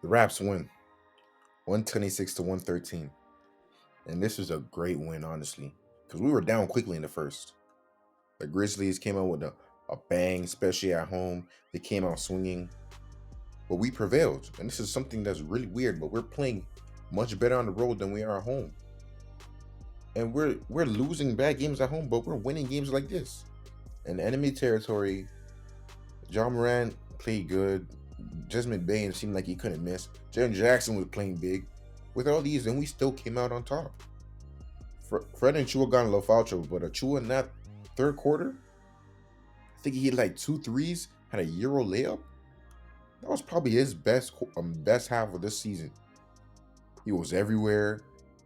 The Raps win 126 to 113. And this was a great win, honestly, because we were down quickly in the first. The Grizzlies came out with a bang, especially at home. They came out swinging, but we prevailed. And this is something that's really weird, but we're playing much better on the road than we are at home. And we're losing bad games at home, but we're winning games like this. In enemy territory, John Moran played good. Desmond Bain seemed like he couldn't miss. Jaren Jackson was playing big. With all these, and we still came out on top. Fred and Chua got a little foul trouble, but Chua in that third quarter, I think he hit like two threes, had a Euro layup. That was probably his best half of this season. He was everywhere.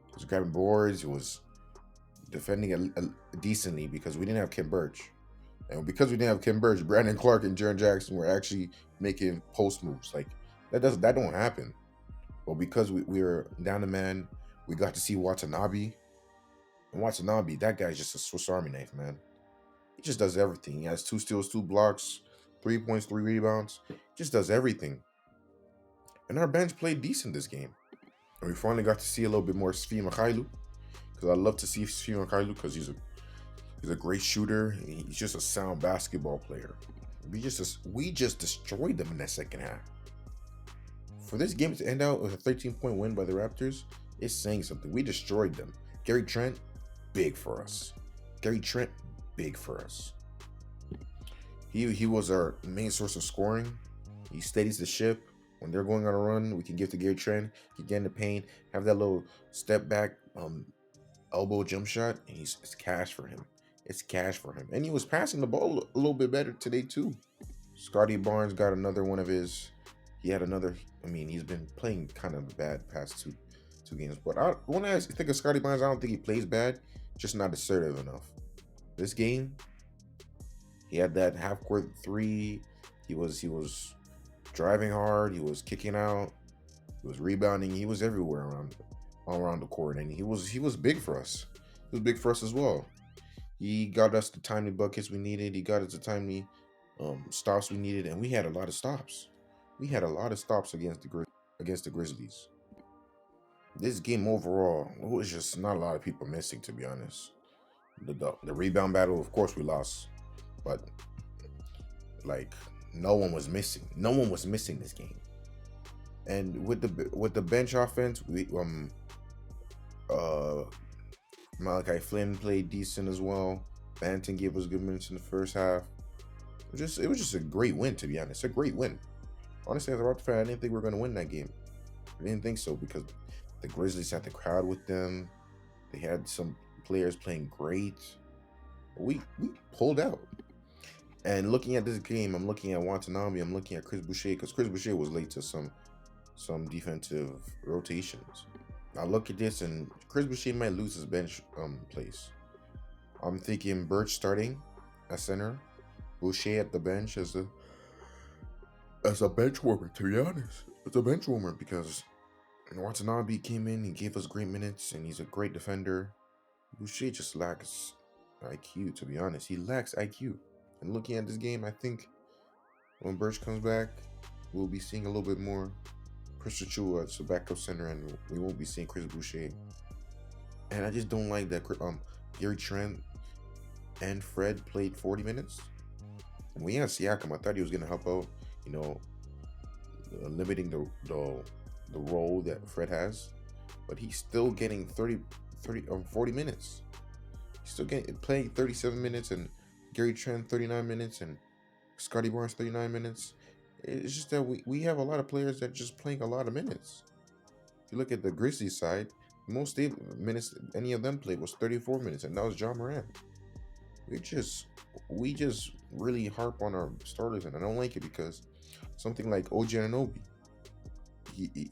He was grabbing boards. He was defending decently because we didn't have Kim Birch. And because we didn't have Kim Birch, Brandon Clark and Jaren Jackson were actually making post moves. Like that don't happen. But because we were down the man, we got to see Watanabe. And Watanabe, that guy's just a Swiss Army knife, man. He just does everything. He has 2 steals, 2 blocks, 3 points, 3 rebounds. He just does everything. And our bench played decent this game. And we finally got to see a little bit more Svi Mikhailu. Because I love to see Svi Mikhailu because he's a great shooter. And he's just a sound basketball player. We just destroyed them in that second half. For this game to end out with a 13-point win by the Raptors, it's saying something. We destroyed them. Gary Trent, big for us. Gary Trent, big for us. He was our main source of scoring. He steadies the ship. When they're going on a run, we can give to Gary Trent. He get in the paint, have that little step back elbow jump shot, and it's cash for him. It's cash for him. And he was passing the ball a little bit better today too. Scottie Barnes got another one of his. He had another. I mean, he's been playing kind of bad past two games. But when I think of Scottie Barnes, I don't think he plays bad. Just not assertive enough. This game, he had that half court three. He was driving hard. He was kicking out. He was rebounding. He was everywhere all around the court, and he was big for us. He was big for us as well. He got us the timely buckets we needed. He got us the timely stops we needed, and we had a lot of stops. We had a lot of stops against the Grizzlies. This game overall, it was just not a lot of people missing, to be honest. The rebound battle, of course, we lost, but like no one was missing. No one was missing this game. And with the bench offense, we Malachi Flynn played decent as well. Banton gave us good minutes in the first half. It was just a great win, to be honest. A great win. Honestly, as a Raptors fan, I didn't think we were going to win that game. I didn't think so because the Grizzlies had the crowd with them. They had some players playing great. We pulled out. And looking at this game, I'm looking at Watanabe. I'm looking at Chris Boucher because Chris Boucher was late to some defensive rotations. I look at this, and Chris Boucher might lose his bench place. I'm thinking Birch starting at center, Boucher at the bench as a bench warmer. To be honest, it's a bench warmer because Watanabe came in, he gave us great minutes, and he's a great defender. Boucher just lacks IQ. To be honest, he lacks IQ. And looking at this game, I think when Birch comes back, we'll be seeing a little bit more Chris Chua as a backup center, and we won't be seeing Chris Boucher. And I just don't like that Gary Trent and Fred played 40 minutes. And we had Siakam. I thought he was going to help out, limiting the role that Fred has. But he's still getting 40 minutes. He's still playing 37 minutes, and Gary Trent 39 minutes, and Scottie Barnes 39 minutes. It's just that we have a lot of players that are just playing a lot of minutes. If you look at the Grizzlies side, the most minutes any of them played was 34 minutes, and that was John Moran. We just really harp on our starters, and I don't like it because something like OG Anunoby,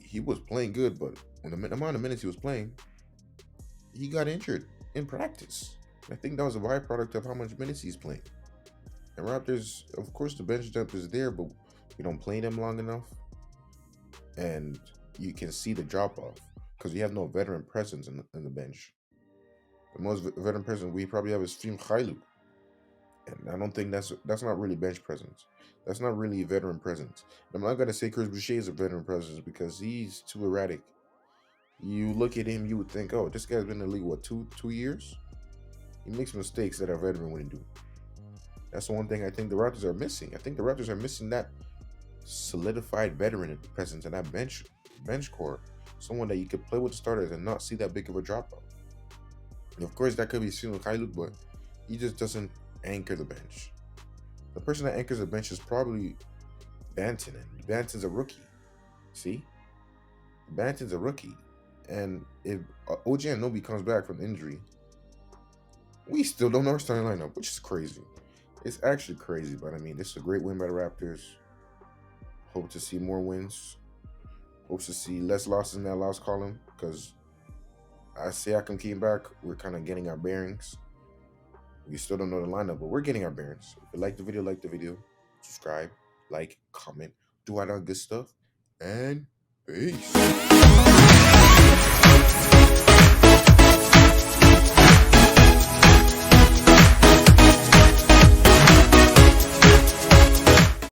he was playing good, but when the amount of minutes he was playing, he got injured in practice. I think that was a byproduct of how much minutes he's playing. And Raptors, of course, the bench depth is there, but we don't play them long enough, and you can see the drop off because we have no veteran presence in the bench. The most veteran presence we probably have is Fim Khailu. And I don't think that's not really bench presence. That's not really veteran presence. I'm not gonna say Chris Boucher is a veteran presence because he's too erratic. You look at him, you would think, oh, this guy's been in the league what, two years? He makes mistakes that a veteran wouldn't do. That's the one thing I think the Raptors are missing. I think the Raptors are missing that solidified veteran presence and that bench core. Someone that you could play with the starters and not see that big of a drop off. Of course, that could be seen with Kailuk, but he just doesn't anchor the bench. The person that anchors the bench is probably Banton, and Banton's a rookie. See? Banton's a rookie. And if OG Anunoby comes back from injury, we still don't know our starting lineup, which is crazy. It's actually crazy, but I mean, this is a great win by the Raptors. Hope to see more wins. Hope to see less losses in that loss column because I Siakam came back. We're kind of getting our bearings. We still don't know the lineup, but we're getting our bearings. If you like the video, subscribe, like, comment, do all that good stuff, and peace.